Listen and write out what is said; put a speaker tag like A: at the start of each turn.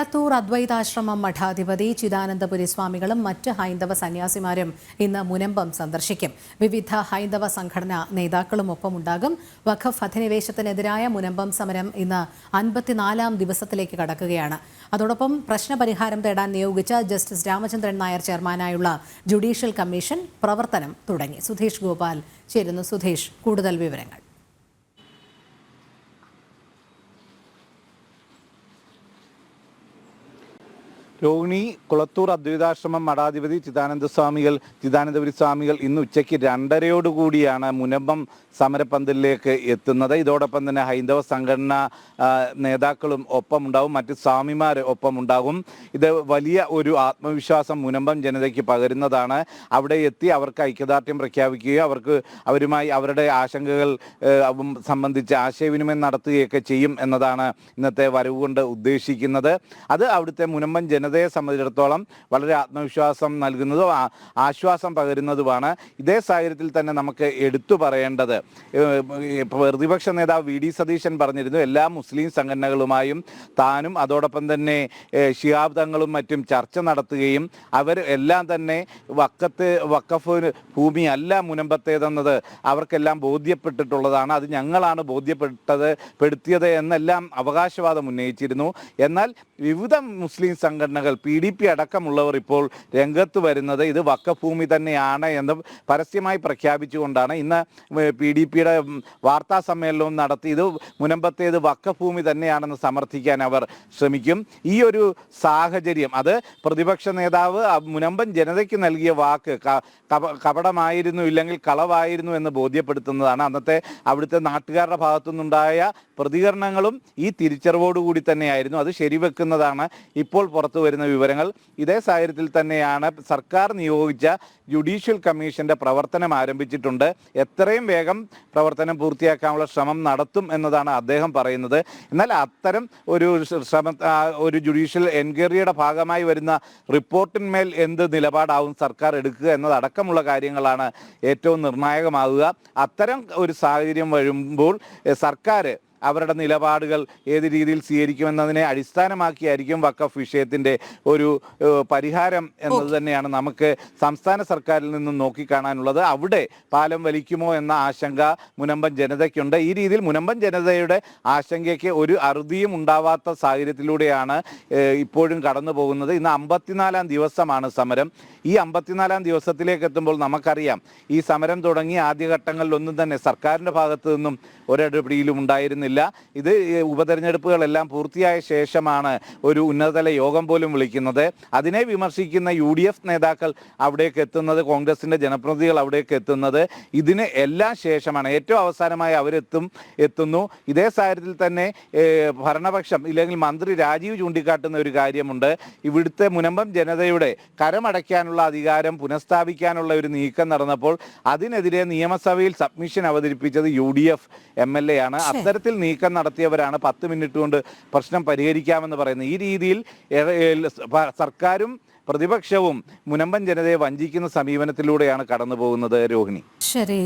A: കുളത്തൂർ അദ്വൈതാശ്രമം മഠാധിപതി ചിദാനന്ദപുരി സ്വാമികളും മറ്റ് ഹൈന്ദവ സന്യാസിമാരും ഇന്ന് മുനമ്പം സന്ദർശിക്കും. വിവിധ ഹൈന്ദവ സംഘടനാ നേതാക്കളും ഒപ്പമുണ്ടാകും. വഖഫ് അധിനിവേശത്തിനെതിരായ മുനമ്പം സമരം ഇന്ന് 54ാം ദിവസത്തിലേക്ക് കടക്കുകയാണ്. അതോടൊപ്പം പ്രശ്നപരിഹാരം തേടാൻ നിയോഗിച്ച ജസ്റ്റിസ് രാമചന്ദ്രൻ നായർ ചെയർമാനായുള്ള ജുഡീഷ്യൽ കമ്മീഷൻ പ്രവർത്തനം തുടങ്ങി. സുധീഷ് ഗോപാൽ ചേരുന്നു. സുധീഷ്, കൂടുതൽ വിവരങ്ങൾ.
B: രോഹിണി, കുളത്തൂർ അദ്വൈതാശ്രമം മഠാധിപതി ചിദാനന്ദപുരി സ്വാമികൾ ഇന്ന് ഉച്ചയ്ക്ക് 2:30 മുനമ്പം സമരപ്പന്തലിലേക്ക് എത്തുന്നത്. ഇതോടൊപ്പം തന്നെ ഹൈന്ദവ സംഘടനാ നേതാക്കളും ഒപ്പമുണ്ടാവും, മറ്റ് സ്വാമിമാർ ഒപ്പമുണ്ടാകും. ഇത് വലിയ ഒരു ആത്മവിശ്വാസം മുനമ്പം ജനതയ്ക്ക് പകരുന്നതാണ്. അവിടെ എത്തി അവർക്ക് ഐക്യദാർഢ്യം പ്രഖ്യാപിക്കുകയോ അവരുമായി അവരുടെ ആശങ്കകൾ സംബന്ധിച്ച് ആശയവിനിമയം നടത്തുകയൊക്കെ ചെയ്യും എന്നതാണ് ഇന്നത്തെ വരവ് കൊണ്ട് ഉദ്ദേശിക്കുന്നത്. അത് അവിടുത്തെ മുനമ്പം ജനതയെ സംബന്ധിച്ചിടത്തോളം വളരെ ആത്മവിശ്വാസം നൽകുന്നതും ആശ്വാസം പകരുന്നതുമാണ്. ഇതേ സാഹചര്യത്തിൽ തന്നെ നമുക്ക് എടുത്തു പറയേണ്ടത്, പ്രതിപക്ഷ നേതാവ് വി ഡി സതീശൻ പറഞ്ഞിരുന്നു, എല്ലാ മുസ്ലിം സംഘടനകളുമായും താനും അതോടൊപ്പം തന്നെ ശിഹാബ് തങ്ങളും മറ്റും ചർച്ച നടത്തുകയും അവർ എല്ലാം തന്നെ വഖഫ് ഭൂമി അല്ല മുനമ്പത്തേതെന്നത് അവർക്കെല്ലാം ബോധ്യപ്പെട്ടിട്ടുള്ളതാണ്, അത് ഞങ്ങളാണ് ബോധ്യപ്പെടുത്തിയത് എന്നെല്ലാം അവകാശവാദം ഉന്നയിച്ചിരുന്നു. എന്നാൽ വിവിധ മുസ്ലിം സംഘടനകൾ PDP അടക്കമുള്ളവർ ഇപ്പോൾ രംഗത്ത് വരുന്നത് ഇത് വഖഫ് ഭൂമി തന്നെയാണ് എന്ന് പരസ്യമായി പ്രഖ്യാപിച്ചുകൊണ്ടാണ്. ഇന്ന് PDPയുടെ വാർത്താ സമ്മേളനവും നടത്തി ഇത് മുനമ്പത്തേത് വഖഫ് ഭൂമി തന്നെയാണെന്ന് സമർത്ഥിക്കാൻ അവർ ശ്രമിക്കും. ഈ ഒരു സാഹചര്യം അത് പ്രതിപക്ഷ നേതാവ് മുനമ്പൻ ജനതയ്ക്ക് നൽകിയ വാക്ക് കപടമായിരുന്നു, ഇല്ലെങ്കിൽ കളവായിരുന്നു എന്ന് ബോധ്യപ്പെടുത്തുന്നതാണ്. അന്നത്തെ അവിടുത്തെ നാട്ടുകാരുടെ ഭാഗത്തുനിന്നുണ്ടായ പ്രതികരണങ്ങളും ഈ തിരിച്ചറിവോടുകൂടി തന്നെയായിരുന്നു. അത് ശരിവെക്കുന്നതാണ് ഇപ്പോൾ പുറത്തു വരുന്ന വിവരങ്ങൾ. ഇതേ സാഹചര്യത്തിൽ തന്നെയാണ് സർക്കാർ നിയോഗിച്ച ജുഡീഷ്യൽ കമ്മീഷന്റെ പ്രവർത്തനം ആരംഭിച്ചിട്ടുണ്ട്. എത്രയും വേഗം പ്രവർത്തനം പൂർത്തിയാക്കാനുള്ള ശ്രമം നടത്തും എന്നതാണ് അദ്ദേഹം പറയുന്നത്. എന്നാൽ അത്തരം ഒരു ജുഡീഷ്യൽ എൻക്വയറിയുടെ ഭാഗമായി വരുന്ന റിപ്പോർട്ടിന്മേൽ എന്ത് നിലപാടാവും സർക്കാർ എടുക്കുക എന്നതടക്കമുള്ള കാര്യങ്ങളാണ് ഏറ്റവും നിർണായകമാകുക. അത്തരം ഒരു സാഹചര്യം വരുമ്പോൾ സർക്കാർ അവരുടെ നിലപാടുകൾ ഏത് രീതിയിൽ സ്വീകരിക്കുമെന്നതിനെ അടിസ്ഥാനമാക്കിയായിരിക്കും വഖഫ് വിഷയത്തിൻ്റെ ഒരു പരിഹാരം എന്നത് തന്നെയാണ് നമുക്ക് സംസ്ഥാന സർക്കാരിൽ നിന്നും നോക്കിക്കാണാനുള്ളത്. അവിടെ പാലം വലിക്കുമോ എന്ന ആശങ്ക മുനമ്പൻ ജനതയ്ക്കുണ്ട്. ഈ രീതിയിൽ മുനമ്പൻ ജനതയുടെ ആശങ്കയ്ക്ക് ഒരു അറുതിയും ഉണ്ടാവാത്ത സാഹചര്യത്തിലൂടെയാണ് ഇപ്പോഴും കടന്നു പോകുന്നത്. ഇന്ന് 54ാം ദിവസമാണ് സമരം. ഈ 54ാം ദിവസത്തിലേക്ക് എത്തുമ്പോൾ നമുക്കറിയാം, ഈ സമരം തുടങ്ങി ആദ്യഘട്ടങ്ങളിലൊന്നും തന്നെ സർക്കാരിൻ്റെ ഭാഗത്തു നിന്നും ഒരിടപെടലും ഉണ്ടായിരുന്നില്ല. ഇത് ഉപതെരഞ്ഞെടുപ്പുകളെല്ലാം പൂർത്തിയായ ശേഷമാണ് ഒരു ഉന്നതതല യോഗം പോലും വിളിക്കുന്നത്. അതിനെ വിമർശിക്കുന്ന UDF നേതാക്കൾ അവിടേക്ക് എത്തുന്നത്, കോൺഗ്രസിൻ്റെ ജനപ്രതിനിധികൾ അവിടേക്ക് എത്തുന്നത് ഇതിന് എല്ലാം ശേഷമാണ്. ഏറ്റവും അവസാനമായി എത്തുന്നു. ഇതേ സാഹചര്യത്തിൽ തന്നെ ഭരണപക്ഷം ഇല്ലെങ്കിൽ മന്ത്രി രാജീവ് ചൂണ്ടിക്കാട്ടുന്ന ഒരു കാര്യമുണ്ട്. ഇവിടുത്തെ മുനമ്പം ജനതയുടെ കരമടയ്ക്കാനുള്ള അധികാരം പുനഃസ്ഥാപിക്കാനുള്ള ഒരു നീക്കം നടന്നപ്പോൾ അതിനെതിരെ നിയമസഭയിൽ സബ്മിഷൻ അവതരിപ്പിച്ചത് UDF MLA ആണ്. അത്തരത്തിൽ നീക്കം നടത്തിയവരാണ് 10 മിനിറ്റ് കൊണ്ട് പ്രശ്നം പരിഹരിക്കാമെന്ന് പറയുന്നത്. ഈ രീതിയിൽ സർക്കാരും പ്രതിപക്ഷവും മുനമ്പൻ ജനതയെ വഞ്ചിക്കുന്ന സമീപനത്തിലൂടെയാണ് കടന്നു പോകുന്നത്. രോഹിണി,
A: ശരി.